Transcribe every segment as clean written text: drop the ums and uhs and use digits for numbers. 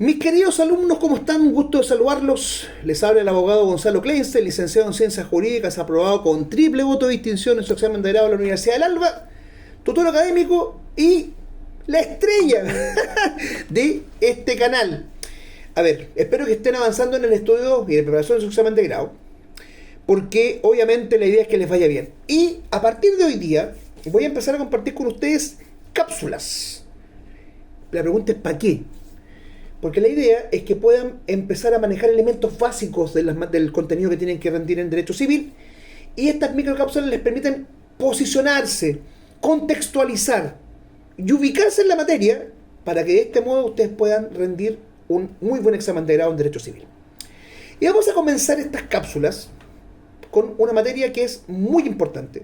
Mis queridos alumnos, ¿cómo están? Un gusto de saludarlos. Les habla el abogado Gonzalo Kleinstein, licenciado en Ciencias Jurídicas, aprobado con triple voto de distinción en su examen de grado de la Universidad del Alba, tutor académico y la estrella de este canal. A ver, espero que estén avanzando en el estudio y en la preparación de su examen de grado, porque obviamente la idea es que les vaya bien. Y a partir de hoy día voy a empezar a compartir con ustedes cápsulas. La pregunta es ¿para qué? Porque la idea es que puedan empezar a manejar elementos básicos del contenido que tienen que rendir en Derecho Civil, y estas microcápsulas les permiten posicionarse, contextualizar y ubicarse en la materia para que de este modo ustedes puedan rendir un muy buen examen de grado en Derecho Civil. Y vamos a comenzar estas cápsulas con una materia que es muy importante.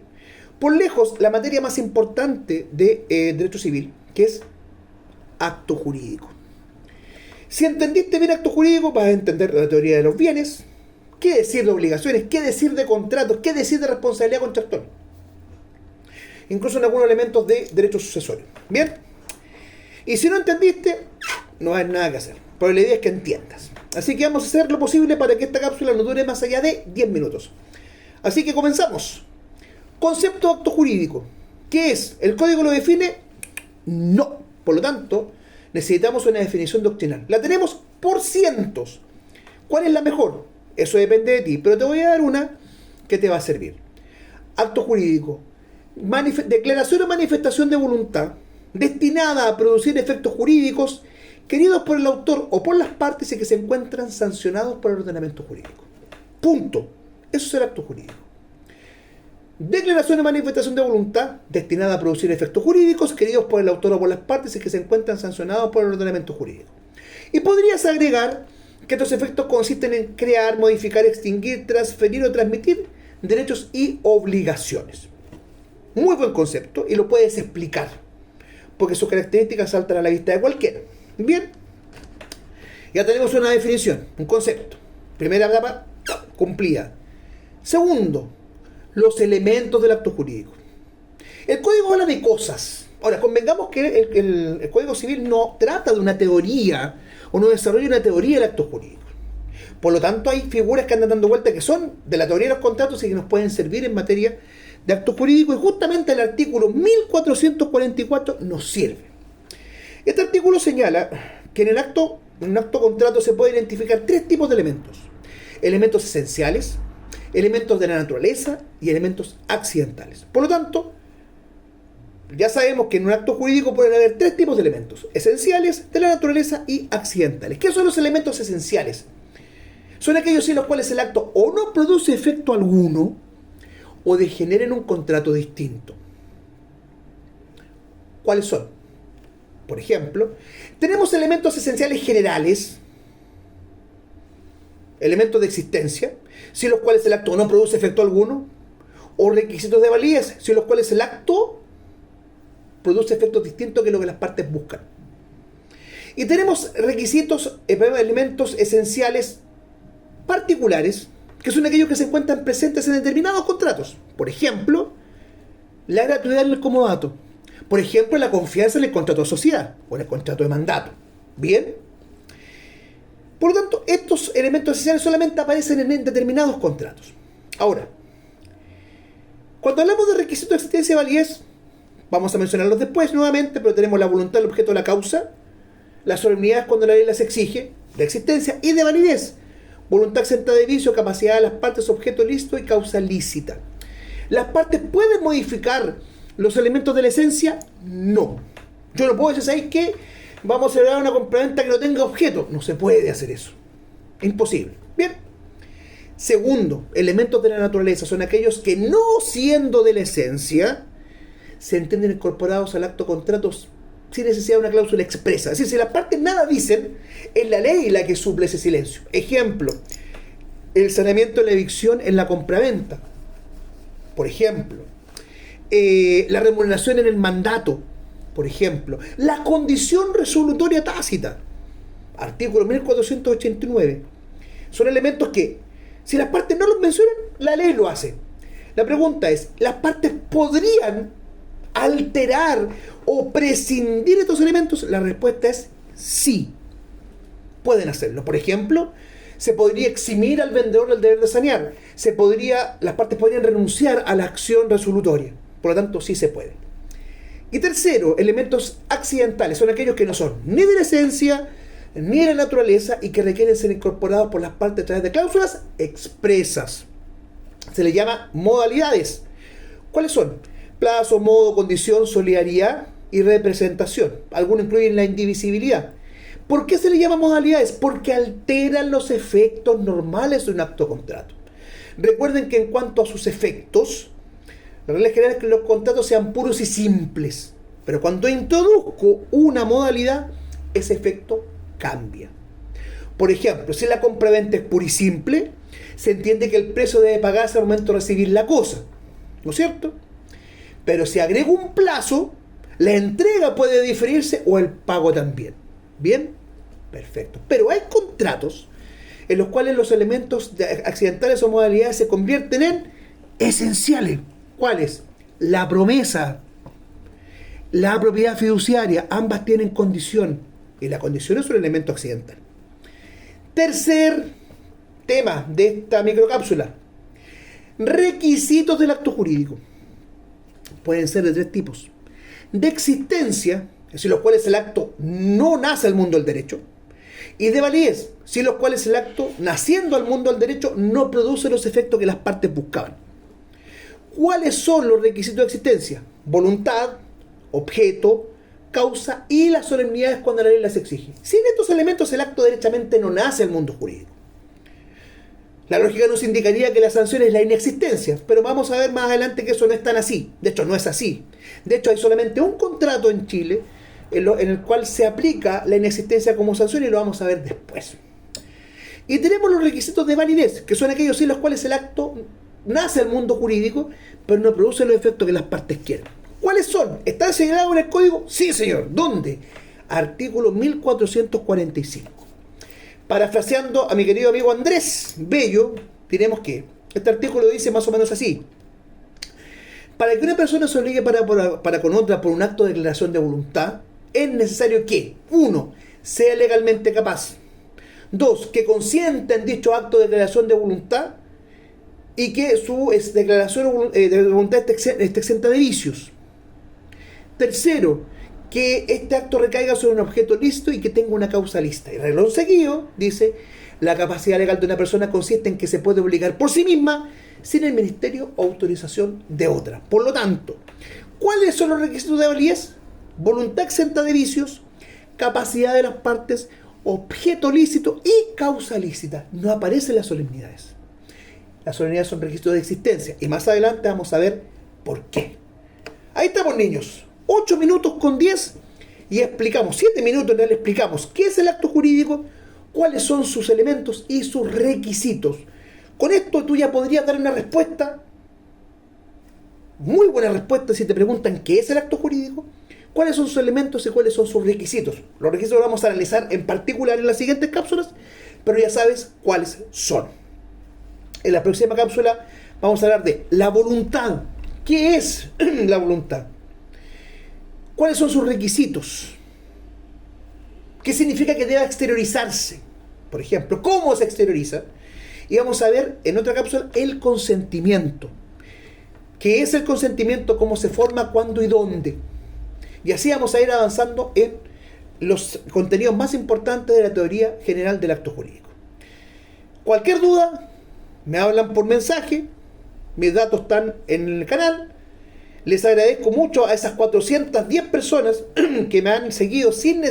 Por lejos, la materia más importante de Derecho Civil, que es acto jurídico. Si entendiste bien acto jurídico, vas a entender la teoría de los bienes, qué decir de obligaciones, qué decir de contratos, qué decir de responsabilidad contractual. Incluso en algunos elementos de derecho sucesorio. ¿Bien? Y si no entendiste, no hay nada que hacer. Pero la idea es que entiendas. Así que vamos a hacer lo posible para que esta cápsula no dure más allá de 10 minutos. Así que comenzamos. Concepto de acto jurídico. ¿Qué es? ¿El código lo define? No. Por lo tanto, necesitamos una definición doctrinal. La tenemos por cientos. ¿Cuál es la mejor? Eso depende de ti, pero te voy a dar una que te va a servir. Acto jurídico. Declaración o manifestación de voluntad destinada a producir efectos jurídicos queridos por el autor o por las partes y que se encuentran sancionados por el ordenamiento jurídico. Punto. Eso es el acto jurídico. Declaración o manifestación de voluntad destinada a producir efectos jurídicos queridos por el autor o por las partes y que se encuentran sancionados por el ordenamiento jurídico. Y podrías agregar que estos efectos consisten en crear, modificar, extinguir, transferir o transmitir derechos y obligaciones. Muy buen concepto y lo puedes explicar, porque sus características saltan a la vista de cualquiera. Bien, ya tenemos una definición, un concepto. Primera etapa, cumplida. Segundo, los elementos del acto jurídico. El código habla de cosas. Ahora, convengamos que el Código Civil no trata de una teoría o no desarrolla una teoría del acto jurídico. Por lo tanto, hay figuras que andan dando vuelta que son de la teoría de los contratos y que nos pueden servir en materia de acto jurídico, y justamente el artículo 1444 nos sirve. Este artículo señala que en un acto contrato se puede identificar tres tipos de elementos. Elementos esenciales, elementos de la naturaleza y elementos accidentales. Por lo tanto, ya sabemos que en un acto jurídico pueden haber tres tipos de elementos: esenciales, de la naturaleza y accidentales. ¿Qué son los elementos esenciales? Son aquellos en los cuales el acto o no produce efecto alguno o degenera en un contrato distinto. ¿Cuáles son? Por ejemplo, tenemos elementos esenciales generales, elementos de existencia, sin los cuales el acto no produce efecto alguno, o requisitos de validez, sin los cuales el acto produce efectos distintos que lo que las partes buscan. Y tenemos requisitos, elementos esenciales particulares, que son aquellos que se encuentran presentes en determinados contratos. Por ejemplo, la gratuidad en el comodato. Por ejemplo, la confianza en el contrato de sociedad o en el contrato de mandato. ¿Bien? Por lo tanto, estos elementos esenciales solamente aparecen en determinados contratos. Ahora, cuando hablamos de requisitos de existencia y validez, vamos a mencionarlos después nuevamente, pero tenemos la voluntad del objeto de la causa, las solemnidades cuando la ley las exige, de existencia y de validez, voluntad exenta de vicio, capacidad de las partes, objeto lícito y causa lícita. ¿Las partes pueden modificar los elementos de la esencia? No. Yo no puedo decir, ¿sabéis qué? Vamos a celebrar una compraventa que no tenga objeto. No se puede hacer eso. Imposible. Bien. Segundo, elementos de la naturaleza son aquellos que, no siendo de la esencia, se entienden incorporados al acto contratos sin necesidad de una cláusula expresa. Es decir, si las partes nada dicen, es la ley la que suple ese silencio. Ejemplo, el saneamiento de la evicción en la compraventa. Por ejemplo, la remuneración en el mandato. Por ejemplo, la condición resolutoria tácita. Artículo 1489. Son elementos que, si las partes no los mencionan, la ley lo hace. La pregunta es, ¿las partes podrían alterar o prescindir de estos elementos? La respuesta es sí. pueden hacerlo. Por ejemplo, se podría eximir al vendedor del deber de sanear. Las partes podrían renunciar a la acción resolutoria. Por lo tanto, sí se puede. Y tercero, elementos accidentales. Son aquellos que no son ni de la esencia, ni de la naturaleza y que requieren ser incorporados por las partes a través de cláusulas expresas. Se les llama modalidades. ¿Cuáles son? Plazo, modo, condición, solidaridad y representación. Algunos incluyen la indivisibilidad. ¿Por qué se le llama modalidades? Porque alteran los efectos normales de un acto contrato. Recuerden que en cuanto a sus efectos, la regla general es que los contratos sean puros y simples. Pero cuando introduzco una modalidad, ese efecto cambia. Por ejemplo, si la compraventa es pura y simple, se entiende que el precio debe pagarse al momento de recibir la cosa, ¿no es cierto? Pero si agrego un plazo, la entrega puede diferirse o el pago también. ¿Bien? Perfecto. Pero hay contratos en los cuales los elementos accidentales o modalidades se convierten en esenciales. ¿Cuáles? La promesa, la propiedad fiduciaria, ambas tienen condición y la condición es un elemento accidental. Tercer tema de esta microcápsula: requisitos del acto jurídico. Pueden ser de tres tipos: de existencia, sin los cuales el acto no nace al mundo del derecho, y de validez, sin los cuales el acto, naciendo al mundo del derecho, no produce los efectos que las partes buscaban. ¿Cuáles son los requisitos de existencia? Voluntad, objeto, causa y las solemnidades cuando la ley las exige. Sin estos elementos el acto derechamente no nace al mundo jurídico. La lógica nos indicaría que la sanción es la inexistencia, pero vamos a ver más adelante que eso no es tan así. De hecho, no es así. De hecho, hay solamente un contrato en Chile en el cual se aplica la inexistencia como sanción y lo vamos a ver después. Y tenemos los requisitos de validez, que son aquellos sin los cuales el acto nace al mundo jurídico, pero no produce los efectos que las partes quieren. ¿Cuáles son? ¿Están señalados en el código? Sí, señor. ¿Dónde? Artículo 1445. Parafraseando a mi querido amigo Andrés Bello, diremos que este artículo dice más o menos así: para que una persona se obligue para con otra por un acto de declaración de voluntad, es necesario que 1. Sea legalmente capaz, 2. Que consienta en dicho acto de declaración de voluntad y que su declaración de voluntad esté exenta de vicios. Tercero, que este acto recaiga sobre un objeto lícito y que tenga una causa lista. Y renglón seguido dice: la capacidad legal de una persona consiste en que se puede obligar por sí misma sin el ministerio o autorización de otra. Por lo tanto, ¿cuáles son los requisitos de validez? Voluntad exenta de vicios, capacidad de las partes, objeto lícito y causa lícita. No aparecen las solemnidades. Las solemnidades son requisitos de existencia y más adelante vamos a ver por qué. Ahí estamos, niños. 8 minutos con 10 y explicamos, 7 minutos en realidad explicamos qué es el acto jurídico, cuáles son sus elementos y sus requisitos. Con esto tú ya podrías dar una respuesta, muy buena respuesta, si te preguntan qué es el acto jurídico, cuáles son sus elementos y cuáles son sus requisitos. Los requisitos los vamos a analizar en particular en las siguientes cápsulas, pero ya sabes cuáles son. En la próxima cápsula vamos a hablar de la voluntad. ¿Qué es la voluntad? ¿Cuáles son sus requisitos? ¿Qué significa que deba exteriorizarse? Por ejemplo, ¿cómo se exterioriza? Y vamos a ver en otra cápsula el consentimiento. ¿Qué es el consentimiento? ¿Cómo se forma? ¿Cuándo y dónde? Y así vamos a ir avanzando en los contenidos más importantes de la teoría general del acto jurídico. Cualquier duda, me hablan por mensaje. Mis datos están en el canal. Les agradezco mucho a esas 410 personas que me han seguido sin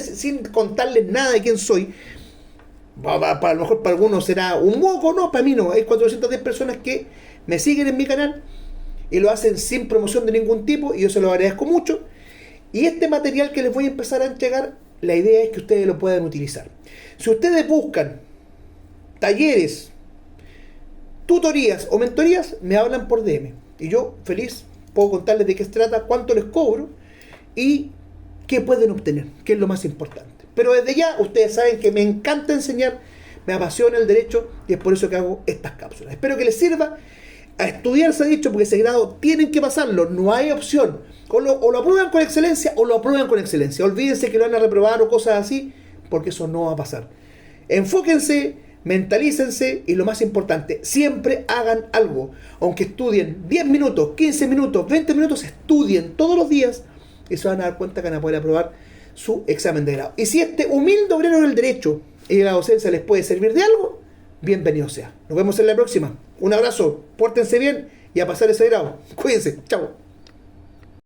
contarles nada de quién soy. A lo mejor para algunos será un moco, no, para mí no. Hay 410 personas que me siguen en mi canal y lo hacen sin promoción de ningún tipo y yo se lo agradezco mucho. Y este material que les voy a empezar a entregar, la idea es que ustedes lo puedan utilizar. Si ustedes buscan talleres, tutorías o mentorías, me hablan por DM y yo feliz puedo contarles de qué se trata, cuánto les cobro y qué pueden obtener, que es lo más importante. Pero desde ya ustedes saben que me encanta enseñar, me apasiona el derecho y es por eso que hago estas cápsulas. Espero que les sirva. A estudiar se ha dicho, porque ese grado tienen que pasarlo, no hay opción. O lo aprueban con excelencia o lo aprueban con excelencia. Olvídense que lo van a reprobar o cosas así, porque eso no va a pasar. Enfóquense, mentalícense y lo más importante, siempre hagan algo. Aunque estudien 10 minutos, 15 minutos, 20 minutos, estudien todos los días y se van a dar cuenta que van a poder aprobar su examen de grado. Y si este humilde obrero del derecho y de la docencia les puede servir de algo, bienvenido sea. Nos vemos en la próxima. Un abrazo, pórtense bien y a pasar ese grado. Cuídense, chao.